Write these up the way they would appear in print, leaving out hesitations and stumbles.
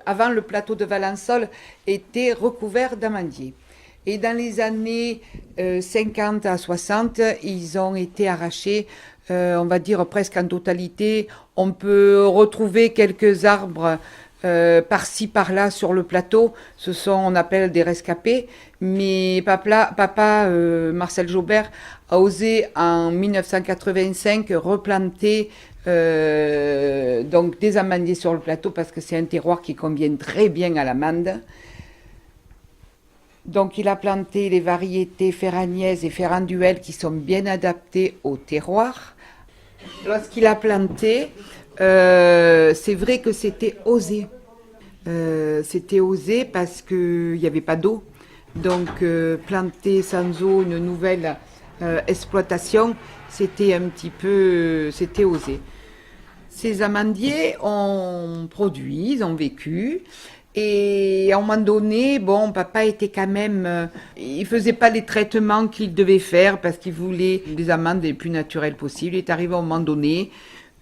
Avant, le plateau de Valensole était recouvert d'amandiers. Et dans les années 50 à 60, ils ont été arrachés, on va dire presque en totalité. On peut retrouver quelques arbres par-ci, par-là sur le plateau. Ce sont, on appelle des rescapés. Mais papa Marcel Jaubert, a osé en 1985 replanter donc des amandiers sur le plateau parce que c'est un terroir qui convient très bien à l'amande. Donc il a planté les variétés ferragnaise et ferranduel qui sont bien adaptées au terroir. Lorsqu'il a planté, c'est vrai que c'était osé. C'était osé parce qu'il n'y avait pas d'eau. Donc planter sans eau une nouvelle exploitation, c'était un petit peu, c'était osé. Ces amandiers ont produit, ils ont vécu. Et à un moment donné, bon, papa était quand même, il faisait pas les traitements qu'il devait faire parce qu'il voulait des amandes les plus naturelles possibles. Il est arrivé à un moment donné,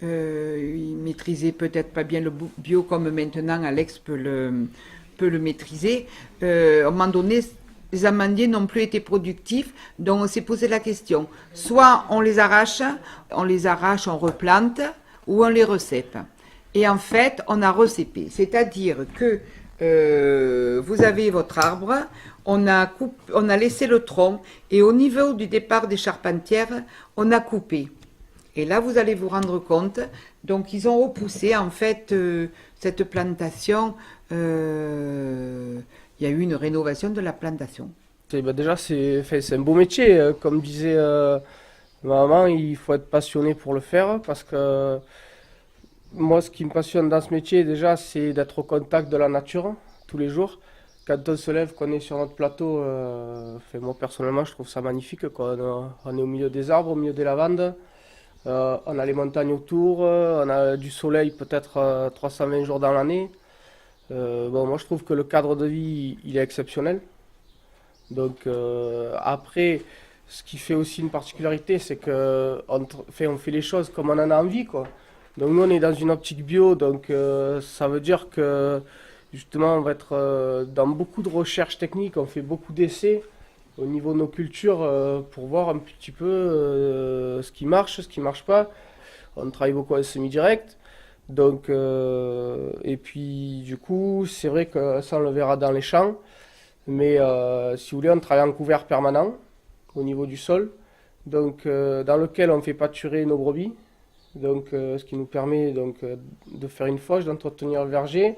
il maîtrisait peut-être pas bien le bio comme maintenant Alex peut le maîtriser. À un moment donné, les amandiers n'ont plus été productifs, donc on s'est posé la question. Soit on les arrache, on replante, ou on les recèpe. Et en fait, on a recépé. C'est-à-dire que vous avez votre arbre, on a laissé le tronc, et au niveau du départ des charpentières, on a coupé. Et là, vous allez vous rendre compte, donc ils ont repoussé, en fait, cette plantation, il y a eu une rénovation de la plantation. Déjà, c'est un beau métier. Comme disait ma maman, il faut être passionné pour le faire, parce que moi, ce qui me passionne dans ce métier, déjà, c'est d'être au contact de la nature tous les jours. Quand on se lève, qu'on est sur notre plateau, moi personnellement, je trouve ça magnifique, quoi. On est au milieu des arbres, au milieu des lavandes. On a les montagnes autour, on a du soleil peut-être 320 jours dans l'année. Moi, je trouve que le cadre de vie, il est exceptionnel. Donc, après, ce qui fait aussi une particularité, c'est qu'on fait les choses comme on en a envie, quoi. Donc nous on est dans une optique bio, donc ça veut dire que justement on va être dans beaucoup de recherches techniques, on fait beaucoup d'essais au niveau de nos cultures pour voir un petit peu ce qui marche pas. On travaille beaucoup en semi-direct, donc et puis du coup c'est vrai que ça on le verra dans les champs, mais si vous voulez on travaille en couvert permanent au niveau du sol, donc dans lequel on fait pâturer nos brebis. Donc, ce qui nous permet donc, de faire une fauche, d'entretenir le verger,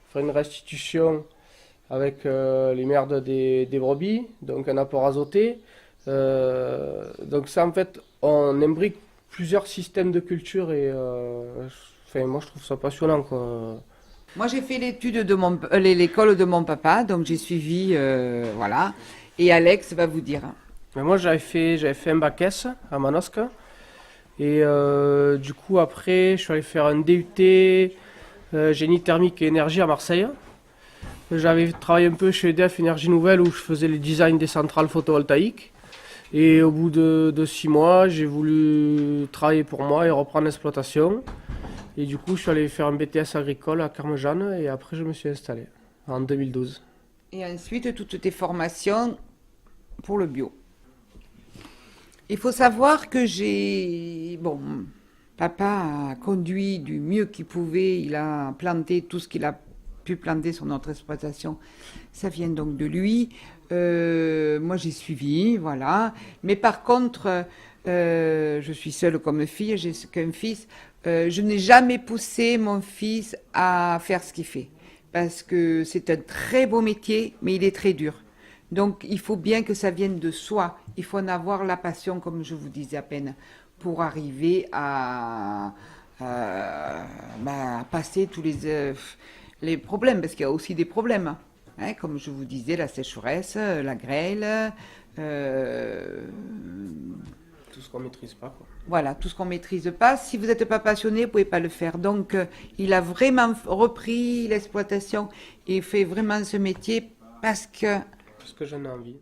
faire une restitution avec les merdes des brebis, donc un apport azoté. Donc ça, en fait, on imbrique plusieurs systèmes de culture et moi, je trouve ça passionnant, quoi. Moi, j'ai fait l'étude de l'école de mon papa, donc j'ai suivi, voilà. Et Alex va vous dire. Mais moi, j'avais fait un bac S à Manosque. Et du coup, après, je suis allé faire un DUT génie thermique et énergie à Marseille. J'avais travaillé un peu chez EDF Énergie Nouvelle où je faisais les designs des centrales photovoltaïques. Et au bout de 6 mois, j'ai voulu travailler pour moi et reprendre l'exploitation. Et du coup, je suis allé faire un BTS agricole à Carmejeanne et après, je me suis installé en 2012. Et ensuite, toutes tes formations pour le bio. Il faut savoir que papa a conduit du mieux qu'il pouvait, il a planté tout ce qu'il a pu planter sur notre exploitation, ça vient donc de lui. Moi j'ai suivi, voilà. Mais par contre, je suis seule comme fille, j'ai qu'un fils, je n'ai jamais poussé mon fils à faire ce qu'il fait. Parce que c'est un très beau métier, mais il est très dur. Donc, il faut bien que ça vienne de soi. Il faut en avoir la passion, comme je vous disais à peine, pour arriver à passer tous les problèmes, parce qu'il y a aussi des problèmes. Hein, comme je vous disais, la sécheresse, la grêle, tout ce qu'on maîtrise pas, quoi. Voilà, tout ce qu'on maîtrise pas. Si vous n'êtes pas passionné, vous pouvez pas le faire. Donc, il a vraiment repris l'exploitation et fait vraiment ce métier parce que Parce que j'en ai envie.